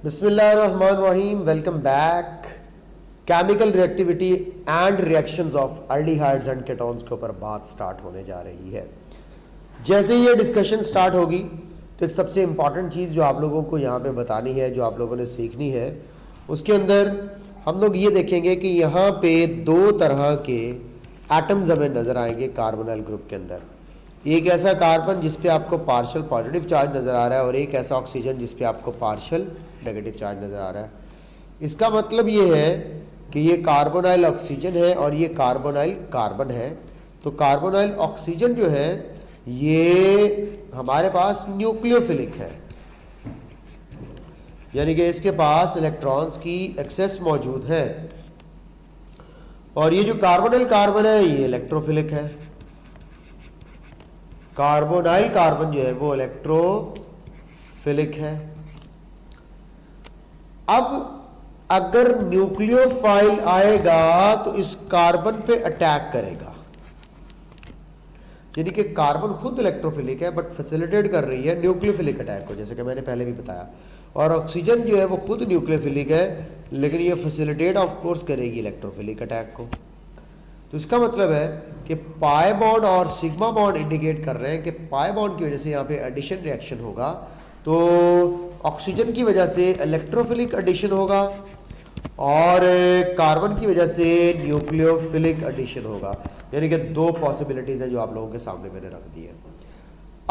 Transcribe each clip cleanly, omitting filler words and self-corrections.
बिस्मिल्लाहिर्रहमानिर्रहीम। Welcome back. Chemical reactivity and reactions of aldehydes and ketones के ऊपर बात स्टार्ट होने जा रही है। जैसे ही ये डिस्कशन स्टार्ट होगी तो एक सबसे इम्पॉर्टेंट चीज़ जो आप लोगों को यहाँ पे बतानी है, जो आप लोगों ने सीखनी है, उसके अंदर हम लोग ये देखेंगे कि यहाँ पे दो तरह के एटम्स हमें नज़र आएंगे कार्बोनाइल ग्रुप के अंदर। एक ऐसा कार्बन जिस पे आपको पार्शियल पॉजिटिव चार्ज नज़र आ रहा है और एक ऐसा ऑक्सीजन जिस पे आपको पार्शियल नेगेटिव चार्ज नज़र आ रहा है। इसका मतलब ये है कि ये कार्बोनाइल ऑक्सीजन है और ये कार्बोनाइल कार्बन है। तो कार्बोनाइल ऑक्सीजन जो है ये हमारे पास न्यूक्लियोफिलिक है, यानी कि इसके पास इलेक्ट्रॉन्स की एक्सेस मौजूद है। और ये जो कार्बोनाइल कार्बन है ये इलेक्ट्रोफिलिक है। कार्बोनाइल कार्बन जो है वो इलेक्ट्रोफिलिक है। अब अगर न्यूक्लियोफाइल आएगा तो इस कार्बन पे अटैक करेगा, यानी कि कार्बन खुद इलेक्ट्रोफिलिक है बट फैसिलिटेट कर रही है न्यूक्लियोफिलिक अटैक को, जैसे कि मैंने पहले भी बताया। और ऑक्सीजन जो है वो खुद न्यूक्लियोफिलिक है लेकिन ये फैसिलिटेट ऑफ कोर्स करेगी इलेक्ट्रोफिलिक अटैक को। तो इसका मतलब है कि पाई बॉन्ड और सिग्मा बॉन्ड इंडिकेट कर रहे हैं कि पाई बॉन्ड की वजह से यहाँ पे एडिशन रिएक्शन होगा, तो ऑक्सीजन की वजह से इलेक्ट्रोफिलिक एडिशन होगा और कार्बन की वजह से न्यूक्लियोफिलिक एडिशन होगा। यानी कि दो पॉसिबिलिटीज है जो आप लोगों के सामने मैंने रख दी है।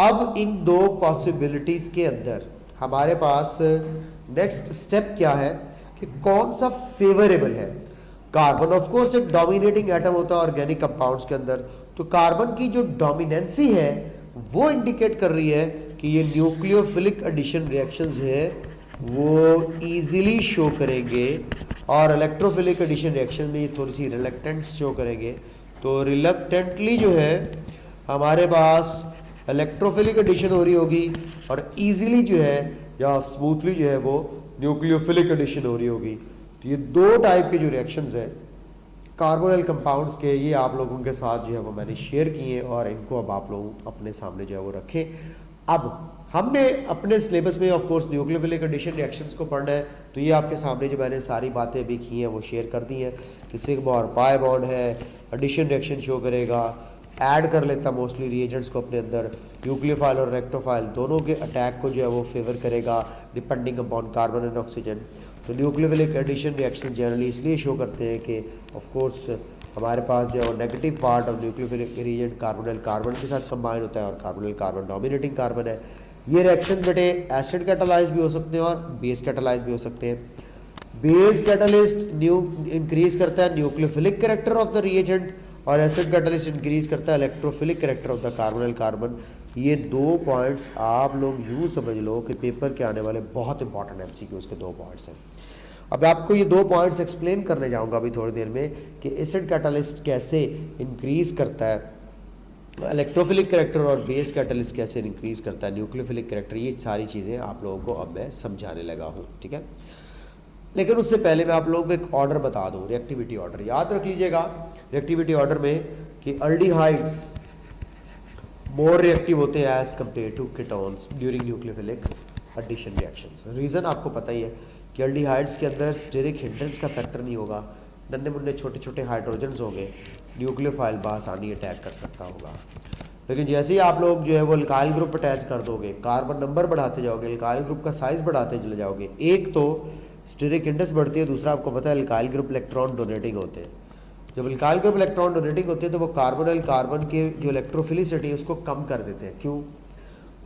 अब इन दो पॉसिबिलिटीज के अंदर हमारे पास नेक्स्ट स्टेप क्या है कि कौन सा फेवरेबल है। कार्बन ऑफ कोर्स एक डोमिनेटिंग एटम होता है ऑर्गेनिक कंपाउंड्स के अंदर, तो कार्बन की जो डोमिनेंसी है वो इंडिकेट कर रही है कि ये न्यूक्लियोफिलिक एडिशन रिएक्शंस है वो इजीली शो करेंगे और इलेक्ट्रोफिलिक एडिशन रिएक्शन में ये थोड़ी सी रिलक्टेंस शो करेंगे। तो रिलक्टेंटली जो है हमारे पास इलेक्ट्रोफिलिक एडिशन हो रही होगी और इजीली जो है या स्मूथली जो है वो न्यूक्लियोफिलिक एडिशन हो रही होगी। तो ये दो टाइप के जो रिएक्शंस हैं कार्बोनाइल कंपाउंड्स के, ये आप लोगों के साथ जो है वो मैंने शेयर किए और इनको अब आप लोग अपने सामने जो है वो रखें। अब हमने अपने सिलेबस में of course nucleophilic addition reactions को पढ़ना है, तो ये आपके सामने जो मैंने सारी बातें भी की हैं वो शेयर कर दी हैं कि सिग्मा और पाई बॉन्ड है, एडिशन रिएक्शन शो करेगा, ऐड कर लेता मोस्टली रिएजेंट्स को अपने अंदर, न्यूक्लियोफाइल और इलेक्ट्रोफाइल दोनों के अटैक को जो है वो फेवर करेगा depending upon carbon and oxygen. तो न्यूक्लियोफिलिक एडिशन रिएक्शन जनरली इसलिए शो करते हैं कि ऑफ कोर्स हमारे पास जो है वो negative part of nucleophilic reagent carbonyl carbon के साथ कंबाइन होता है और कार्बोनाइल कार्बन डोमिनेटिंग कार्बन है। ये रिएक्शन बेटे एसिड कैटालाइज भी हो सकते हैं और बेस कैटालाइज भी हो सकते हैं। बेस कैटालिस्ट इंक्रीज करता है nucleophilic character of the reagent और एसिड कैटालिस्ट इंक्रीज करता है electrophilic character of the carbonyl carbon. ये दो पॉइंट्स आप लोग यूँ समझ लो कि पेपर के आने वाले बहुत इंपॉर्टेंट एमसीक्यूज के दो पॉइंट्स हैं। अब आपको ये दो पॉइंट्स एक्सप्लेन करने जाऊंगा अभी थोड़ी देर में कि एसिड कैटालिस्ट कैसे इंक्रीज करता है इलेक्ट्रोफिलिक कैरेक्टर और बेस कैटालिस्ट कैसे इंक्रीज करता है न्यूक्लियोफिलिक कैरेक्टर। ये सारी चीज़ें आप लोगों को अब मैं समझाने लगा हूँ, ठीक है। लेकिन उससे पहले मैं आप लोगों को एक ऑर्डर बता दूँ, रिएक्टिविटी ऑर्डर याद रख लीजिएगा। रिएक्टिविटी ऑर्डर में कि अल्डिहाइड्स मोर रिएक्टिव होते हैं as compared to ketones during nucleophilic addition reactions. Reason आपको पता ही है कि अल्डिहाइड्स के अंदर स्टेरिक हिंड्रेंस का फैक्टर नहीं होगा, नन्हे मुन्ने छोटे छोटे हाइड्रोजन्स होंगे, न्यूक्लियोफाइल बासानी अटैक कर सकता होगा। लेकिन जैसे ही आप लोग जो है वो अल्काइल ग्रुप अटैच कर दोगे, कार्बन नंबर बढ़ाते जाओगे, अल्काइल ग्रुप का साइज बढ़ाते चले जाओगे, एक तो स्टेरिक हिंड्रेंस बढ़ती है, दूसरा आपको पता है अल्काइल ग्रुप इलेक्ट्रॉन डोनेटिंग होते हैं। जब अल्काइल ग्रुप इलेक्ट्रॉन डोनेटिंग होते हैं तो वो कार्बोनाइल कार्बन के जो इलेक्ट्रोफिलिसिटी है उसको कम कर देते हैं। क्यों?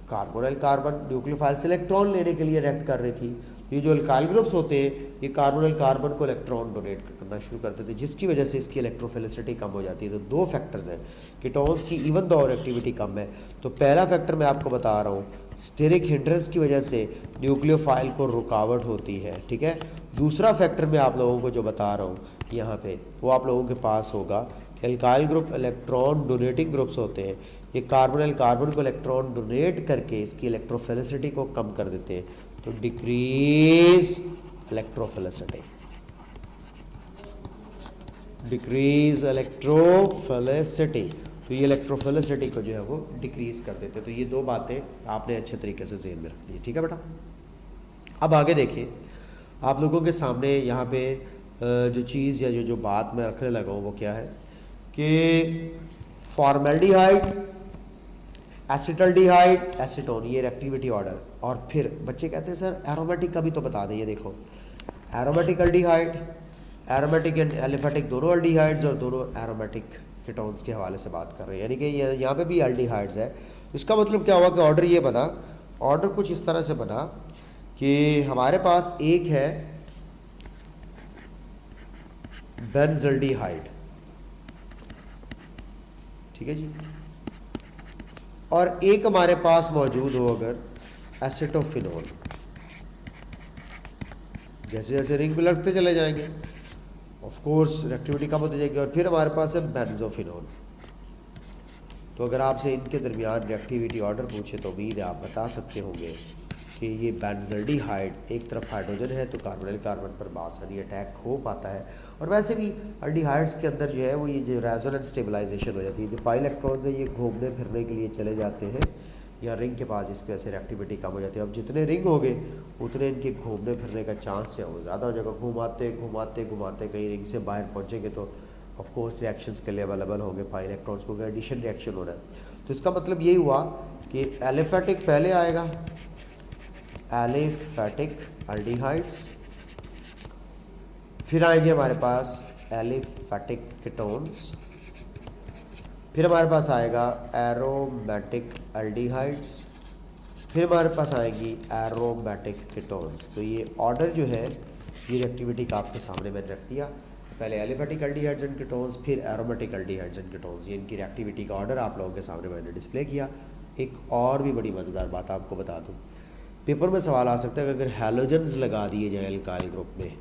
कार्बोनाइल कार्बन न्यूक्लियोफाइल से इलेक्ट्रॉन लेने के लिए रिएक्ट कर रही थी। ये जो अल्काइल ग्रुप्स होते हैं ये कार्बोनाइल कार्बन को इलेक्ट्रॉन डोनेट करना शुरू कर देते हैं, जिसकी वजह से इसकी इलेक्ट्रोफिलिसिटी कम हो जाती है। तो दो फैक्टर्स हैं कीटोन्स की इवन दो और एक्टिविटी कम है। तो पहला फैक्टर मैं आपको बता रहा हूँ, स्टेरिक हिंड्रेंस की वजह से न्यूक्लियोफाइल को रुकावट होती है, ठीक है। दूसरा फैक्टर मैं आप लोगों को जो बता रहा हूँ यहाँ पे वो आप लोगों के पास होगा कि alkyl group electron donating groups होते हैं, ये कार्बोनाइल कार्बन को इलेक्ट्रॉन डोनेट करके इसकी इलेक्ट्रोफिलिसिटी को कम कर देते हैं। तो डिक्रीज इलेक्ट्रोफिलिसिटी, डिक्रीज इलेक्ट्रोफिलिसिटी, तो ये इलेक्ट्रोफिलिसिटी को जो है वो डिक्रीज कर देते हैं। तो ये दो बातें आपने अच्छे तरीके से ज़हन में रखनी है, ठीक है बेटा। अब आगे देखिए आप लोगों के सामने यहाँ पे जो चीज़ या जो बात मैं रखने लगा हूँ वो क्या है कि फॉर्मेल्डिहाइड, एसिटल्डिहाइड, एसीटोन, ये एक्टिविटी ऑर्डर। और फिर बच्चे कहते हैं सर एरोमेटिक का भी तो बता दें। ये देखो aromatic aldehyde, aromatic and aliphatic दोनों अल्डिहाइड्स और दोनों एरोमेटिक कीटोन्स के हवाले से बात कर रहे हैं, यानी कि यहाँ पे भी अल्डिहाइड्स है। इसका मतलब क्या हुआ कि ऑर्डर ये बना, ऑर्डर कुछ इस तरह से बना कि हमारे पास एक है बेंजल्डिहाइड, ठीक है जी, और एक हमारे पास मौजूद हो अगर एसिटोफिनोल। जैसे जैसे रिंग पे लगते चले जाएंगे ऑफ कोर्स रिएक्टिविटी कम होती जाएगी। और फिर हमारे पास है बेंजोफिनोल। तो अगर आपसे इनके दरमियान रिएक्टिविटी ऑर्डर पूछे तो उम्मीद है आप बता सकते होंगे कि ये बेंजल्डिहाइड एक तरफ हाइड्रोजन है तो कार्बोनिल कार्बन पर बासानी अटैक हो पाता है। और वैसे भी अल्डिहाइड्स के अंदर जो है वो ये जो रेजोनेंस स्टेबलाइजेशन हो जाती है, जो पाई इलेक्ट्रॉन्स है ये घूमने फिरने के लिए चले जाते हैं या रिंग के पास, जिसकी वजह से रिएक्टिविटी कम हो जाती है। अब जितने रिंग हो गए उतने इनके घूमने फिरने का चांस है वो ज़्यादा हो जाएगा। घुमाते घुमाते घुमाते कहीं रिंग से बाहर पहुँचेंगे तो ऑफ कोर्स रिएक्शंस के लिए अवेलेबल होंगे पाई इलेक्ट्रॉन्स को, एडिशन रिएक्शन हो रहा है। तो इसका मतलब यही हुआ कि एलिफेटिक पहले आएगा, एलिफेटिक अल्डिहाइड्स, फिर आएंगे हमारे पास एलिफेटिक कीटोन्स, फिर हमारे पास आएगा एरोमेटिक अल्डिहाइड्स, फिर हमारे पास आएंगी एरोमेटिक कीटोन्स। तो ये ऑर्डर जो है ये रिएक्टिविटी का आपके सामने मैंने रख दिया। पहले एलिफेटिक अल्डिहाइड्स एंड कीटोन्स, फिर एरोमेटिक अल्डिहाइड्स एंड कीटोन्स, ये इनकी रिएक्टिविटी का ऑर्डर आप लोगों के सामने मैंने डिस्प्ले किया। एक और भी बड़ी मज़ेदार बात आपको बता दूँ, पेपर में सवाल आ सकता है कि अगर हैलोजन्स लगा दिए जाए एल्काइल ग्रुप में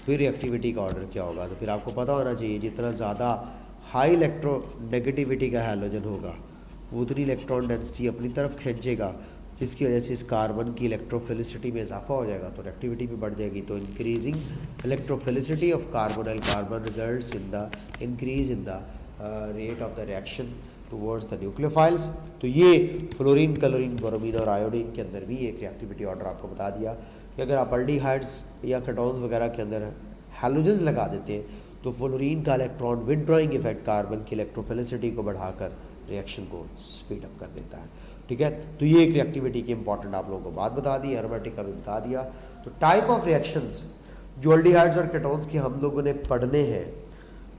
फिर रिएक्टिविटी का ऑर्डर क्या होगा। तो फिर आपको पता होना चाहिए जितना ज़्यादा हाई इलेक्ट्रोनेगेटिविटी का हैलोजन होगा वो उतनी इलेक्ट्रॉन डेंसिटी अपनी तरफ खींचेगा, जिसकी वजह से इस कार्बन की इलेक्ट्रोफिलिसिटी में इजाफा हो जाएगा तो रिएक्टिविटी भी बढ़ जाएगी। तो increasing electrophilicity of carbonyl carbon results in the increase in the rate of the reaction towards the nucleophiles. तो ये फ्लोरीन, क्लोरीन, ब्रोमीन और आयोडीन के अंदर भी एक रिएक्टिविटी ऑर्डर आपको बता दिया कि अगर आप अल्डिहाइड्स या कीटोन्स वगैरह के अंदर हैलोजन्स लगा देते हैं तो फ्लोरीन का इलेक्ट्रॉन विदड्रॉइंग इफेक्ट कार्बन की इलेक्ट्रोफिलिसिटी को बढ़ाकर रिएक्शन को स्पीड अप कर देता है। ठीक है, तो ये एक रिएक्टिविटी की इंपॉर्टेंट आप लोगों को बात बता दी, एरोमेटिक का भी बता दिया। तो टाइप ऑफ रिएक्शंस जो अल्डिहाइड्स और कीटोन्स की हम लोगों ने पढ़ने हैं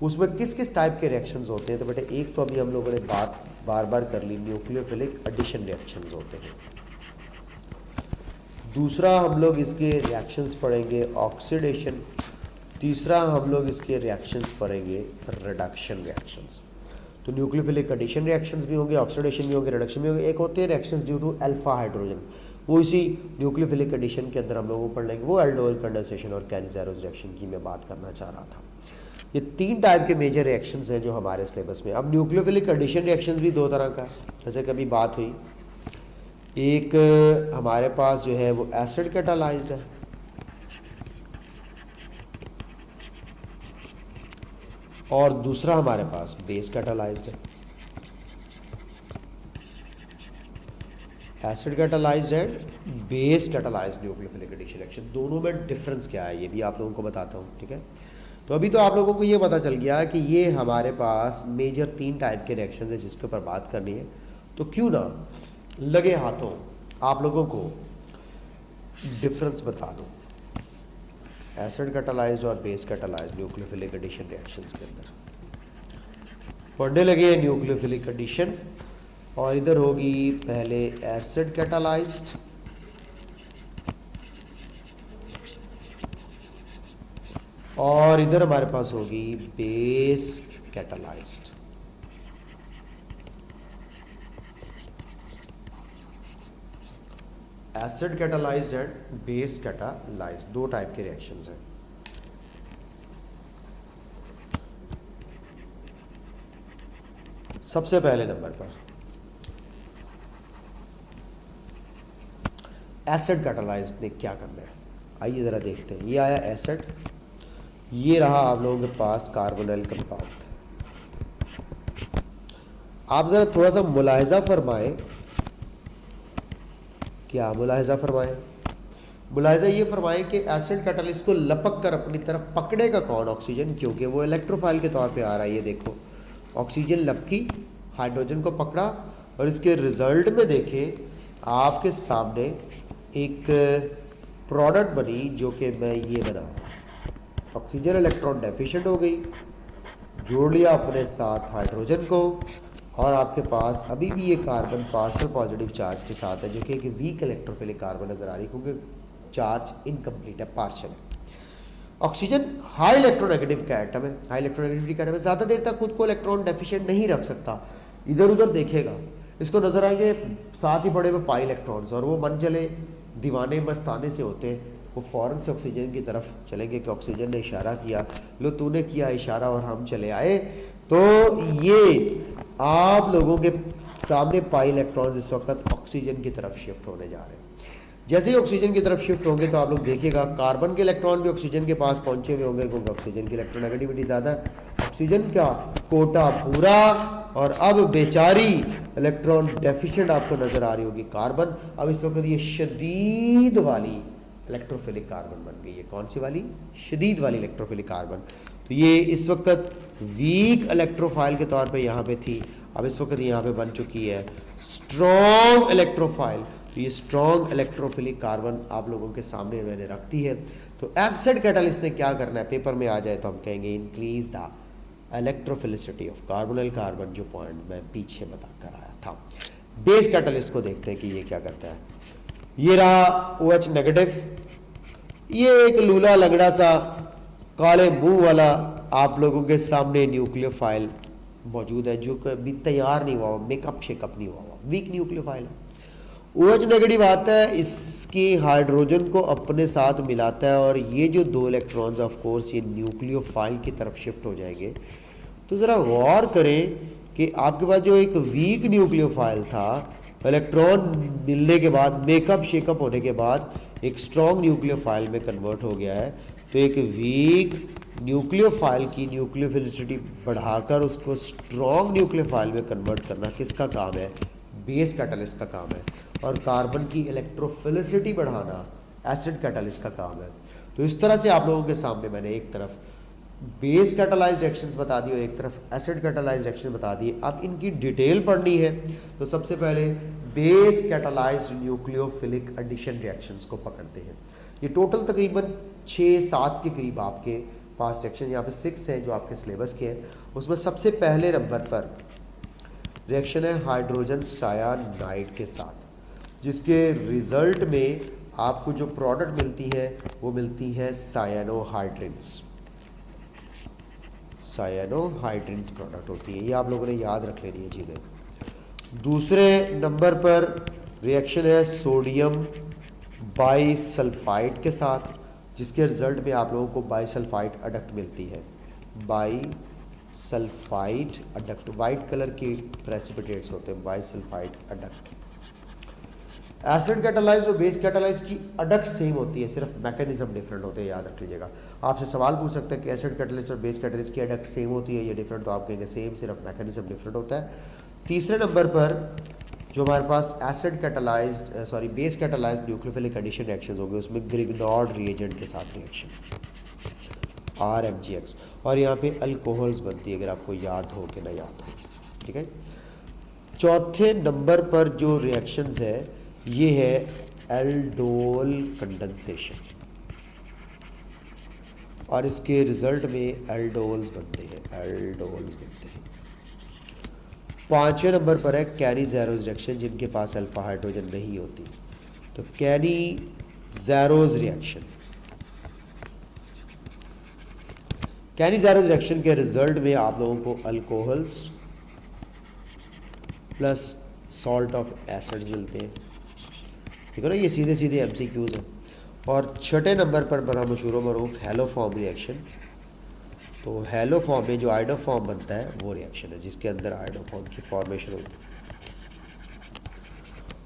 उसमें किस किस टाइप के रिएक्शंस होते हैं। तो बेटे एक तो अभी हम लोगों ने बात बार बार कर ली, न्यूक्लियोफिलिक एडिशन रिएक्शंस होते हैं। दूसरा हम लोग इसके रिएक्शंस पढ़ेंगे ऑक्सीडेशन। तीसरा हम लोग इसके रिएक्शंस पढ़ेंगे रिडक्शन रिएक्शंस। तो न्यूक्लियोफिलिक एडिशन रिएक्शंस भी होंगे, ऑक्सीडेशन भी होंगे, रिडक्शन भी होंगे। एक होते हैं reactions due to alpha hydrogen, वो इसी न्यूक्लियोफिलिक एडिशन के अंदर हम लोग वो पढ़ लेंगे। वो एल्डोल कंडेंसेशन और कैनिज़ेरोस रिएक्शन की मैं बात करना चाह रहा था। ये तीन टाइप के मेजर रिएक्शंस हैं जो हमारे सिलेबस में। अब न्यूक्लियोफिलिक एडिशन रिएक्शंस भी दो तरह का, जैसे कभी बात हुई, एक हमारे पास जो है वो एसिड कैटालाइज्ड है और दूसरा हमारे पास बेस कैटालाइज्ड है। Acid catalysed and base catalysed nucleophilic addition reaction, दोनों में डिफरेंस क्या है ये भी आप लोगों को बताता हूँ। ठीक है, तो अभी तो आप लोगों को ये पता चल गया कि ये हमारे पास मेजर तीन टाइप के रिएक्शंस है जिसके ऊपर बात करनी है। तो क्यों ना लगे हाथों आप लोगों को डिफरेंस बता दूँ एसिड कैटालाइज्ड और base catalysed nucleophilic addition reactions के अंदर। पढ़ने लगे न्यूक्लियोफिलिक एडिशन और इधर होगी पहले एसिड कैटालाइज्ड और इधर हमारे पास होगी base catalysed. Acid catalysed and base catalysed दो टाइप के रिएक्शंस हैं। सबसे पहले नंबर पर एसिड कैटालाइज्ड ने क्या करना है, आइए ज़रा देखते हैं। ये आया एसिड, ये रहा आप लोगों के पास कार्बोनिल कंपाउंड। आप ज़रा थोड़ा सा मुलाहिजा फरमाएं, क्या मुलाहिजा फरमाएं, मुलाहिजा ये फरमाएं कि एसिड कैटलिस्ट को लपक कर अपनी तरफ पकड़ेगा कौन? ऑक्सीजन, क्योंकि वो इलेक्ट्रोफाइल के तौर पे आ रहा है। ये देखो ऑक्सीजन लपकी, हाइड्रोजन को पकड़ा और इसके रिजल्ट में देखें आपके सामने एक प्रोडक्ट बनी जो कि मैं ये बना, ऑक्सीजन इलेक्ट्रॉन डेफिशिएंट हो गई, जोड़ लिया अपने साथ हाइड्रोजन को और आपके पास अभी भी ये कार्बन पार्शियल पॉजिटिव चार्ज के साथ है, जो कि एक वीक इलेक्ट्रोफिलिक कार्बन नज़र आ रही है क्योंकि चार्ज इनकम्प्लीट है, पार्शियल है। ऑक्सीजन हाई इलेक्ट्रोनेगेटिव का एटम है, हाई इलेक्ट्रोनेगेटिविटी का एटम है, ज़्यादा देर तक खुद को इलेक्ट्रॉन डेफिशिएंट नहीं रख सकता, इधर उधर देखेगा, इसको नज़र आएंगे साथ ही पड़े हुए पाई इलेक्ट्रॉन्स और वो मन चले दीवाने मस्ताने से होते हैं, वो फ़ौरन से ऑक्सीजन की तरफ चलेंगे कि ऑक्सीजन ने इशारा किया, लो तूने किया इशारा और हम चले आए। तो ये आप लोगों के सामने पाई इलेक्ट्रॉन्स इस वक्त ऑक्सीजन की तरफ शिफ्ट होने जा रहे हैं। जैसे ही ऑक्सीजन की तरफ शिफ्ट होंगे तो आप लोग देखिएगा कार्बन के इलेक्ट्रॉन भी ऑक्सीजन के पास पहुंचे हुए होंगे क्योंकि ऑक्सीजन की इलेक्ट्रोनेगेटिविटी ज़्यादा है, ऑक्सीजन का कोटा पूरा और अब बेचारी इलेक्ट्रॉन डेफिशिएंट आपको नज़र आ रही होगी कार्बन। अब इस वक्त ये शदीद वाली इलेक्ट्रोफिलिक कार्बन बन गई है। कौन सी वाली? शदीद वाली इलेक्ट्रोफिलिक कार्बन। तो ये इस वक्त वीक इलेक्ट्रोफाइल के तौर पे यहाँ पे थी, अब इस वक्त यहाँ पे बन चुकी है स्ट्रॉन्ग इलेक्ट्रोफाइल। तो ये स्ट्रॉन्ग इलेक्ट्रोफिलिक कार्बन आप लोगों के सामने मैंने रख दी है। तो एसिड कैटलिस्ट ने क्या करना है, पेपर में आ जाए तो हम कहेंगे increase the electrophilicity of carbonyl carbon, जो पॉइंट मैं पीछे बता कर आया था। बेस कैटलिस्ट को देखते हैं कि ये क्या करता है। ये रहा OH नेगेटिव, ये एक लूला लंगड़ा सा काले मुंह वाला आप लोगों के सामने न्यूक्लियोफाइल मौजूद है जो कभी तैयार नहीं हुआ, मेकअप शेकअप नहीं हुआ, वीक न्यूक्लियोफाइल है। OH नेगेटिव आता है, इसकी हाइड्रोजन को अपने साथ मिलाता है और ये जो दो इलेक्ट्रॉन्स ऑफ कोर्स ये न्यूक्लियोफाइल की तरफ शिफ्ट हो जाएंगे। तो ज़रा गौर करें कि आपके पास जो एक वीक न्यूक्लियोफाइल था, इलेक्ट्रॉन मिलने के बाद मेकअप शेकअप होने के बाद एक स्ट्रॉन्ग न्यूक्लियोफाइल में कन्वर्ट हो गया है। तो एक वीक न्यूक्लियोफाइल की न्यूक्लियोफिलिसिटी बढ़ाकर उसको स्ट्रॉन्ग न्यूक्लियोफाइल में कन्वर्ट करना किसका काम है? बेस कैटलिस्ट का काम है। और कार्बन की इलेक्ट्रोफिलिसिटी बढ़ाना एसिड कैटलिस्ट का काम है। तो इस तरह से आप लोगों के सामने मैंने एक तरफ बेस कैटालाइज्ड रिएक्शंस बता दी और एक तरफ एसिड कैटालाइज्ड रिएक्शन बता दिए। अब इनकी डिटेल पढ़नी है तो सबसे पहले base catalysed nucleophilic addition reactions को पकड़ते हैं। ये टोटल तकरीबन 6-7 के करीब आपके पास रिएक्शन, यहाँ पे 6 हैं जो आपके सिलेबस के हैं। उसमें सबसे पहले नंबर पर रिएक्शन है हाइड्रोजन सायानाइड के साथ, जिसके रिजल्ट में आपको जो प्रोडक्ट मिलती है वो मिलती है सायानोहाइड्रिन्स। सायानोहाइड्रिन्स प्रोडक्ट होती है, ये आप लोगों ने याद रख लेनी है चीज़ें। दूसरे नंबर पर रिएक्शन है सोडियम बाईसल्फाइड के साथ, जिसके रिजल्ट में आप लोगों को बाईसल्फाइड अडक्ट मिलती है। बाईसल्फाइड अडक्ट, वाइट कलर के प्रेसिपिटेट्स होते हैं, बाईसल्फाइड अडक्ट। एसिड कैटालाइज्ड और बेस कैटालाइज्ड की अडक्ट सेम होती है, सिर्फ मैकेनिज्म डिफरेंट होते हैं, याद रख लीजिएगा। आपसे सवाल पूछ सकते हैं कि एसिड कैटालिस्ट और बेस कैटालिस्ट की अडक्ट सेम होती है, ये डिफरेंट, तो आप कहेंगे सेम, सिर्फ मैकेनिज्म डिफरेंट होता है। तीसरे नंबर पर जो हमारे पास acid catalysed base catalysed nucleophilic addition reactions होंगे, उसमें ग्रिग्नॉर्ड रिएजेंट के साथ रिएक्शन RMgx, और यहाँ पे अल्कोहल्स बनती है, अगर आपको याद हो कि ना याद हो, ठीक है। चौथे नंबर पर जो रिएक्शंस है ये है एल्डोल कंडेंसेशन, और इसके रिजल्ट में एल्डोल्स बनते हैं। पांचवें नंबर पर है कैनी-ज़ेरोज़ रिएक्शन, जिनके पास अल्फा हाइड्रोजन नहीं होती, तो कैनी-ज़ेरोज़ रिएक्शन। कैनी-ज़ेरोज़ रिएक्शन के रिजल्ट में आप लोगों को alcohols plus salt of acids मिलते हैं, ठीक है ना। ये सीधे सीधे MCQs हैं। और छठे नंबर पर बड़ा मशहूर मरूफ हेलोफॉर्म रिएक्शन, तो हेलोफॉर्म में जो आइडोफॉर्म बनता है वो रिएक्शन है जिसके अंदर आइडोफॉर्म की फॉर्मेशन होती है।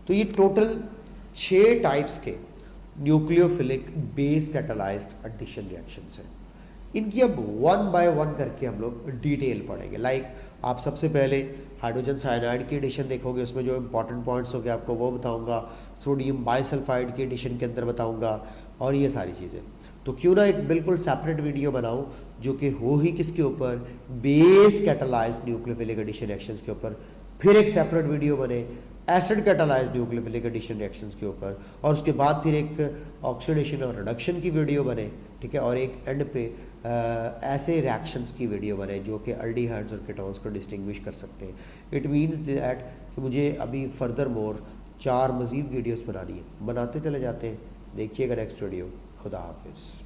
तो ये टोटल 6 टाइप्स के nucleophilic base catalysed addition reactions हैं। इनकी अब वन बाय वन करके हम लोग डिटेल पढ़ेंगे। लाइक आप सबसे पहले हाइड्रोजन साइनाइड की एडिशन देखोगे, उसमें जो इंपॉर्टेंट पॉइंट्स होंगे आपको वो बताऊंगा, सोडियम बाइसल्फाइड की एडिशन के अंदर बताऊंगा, और ये सारी चीज़ें। तो क्यों ना एक बिल्कुल सेपरेट वीडियो बनाऊं जो कि हो ही किसके ऊपर, base catalysed nucleophilic addition reactions के ऊपर, फिर एक सेपरेट वीडियो बने acid catalysed nucleophilic addition reactions के ऊपर, और उसके बाद फिर एक ऑक्सीडेशन और रिडक्शन की वीडियो बने, ठीक है, और एक एंड पे ऐसे रिएक्शंस की वीडियो बने जो कि अल्डिहाइड्स और कीटोन्स को डिस्टिंग्विश कर सकते हैं। इट मीन्स दैट कि मुझे अभी फर्दर मोर 4 मज़ीद वीडियोस बनानी है, बनाते चले जाते हैं। देखिएगा नेक्स्ट वीडियो। खुदा हाफिज़।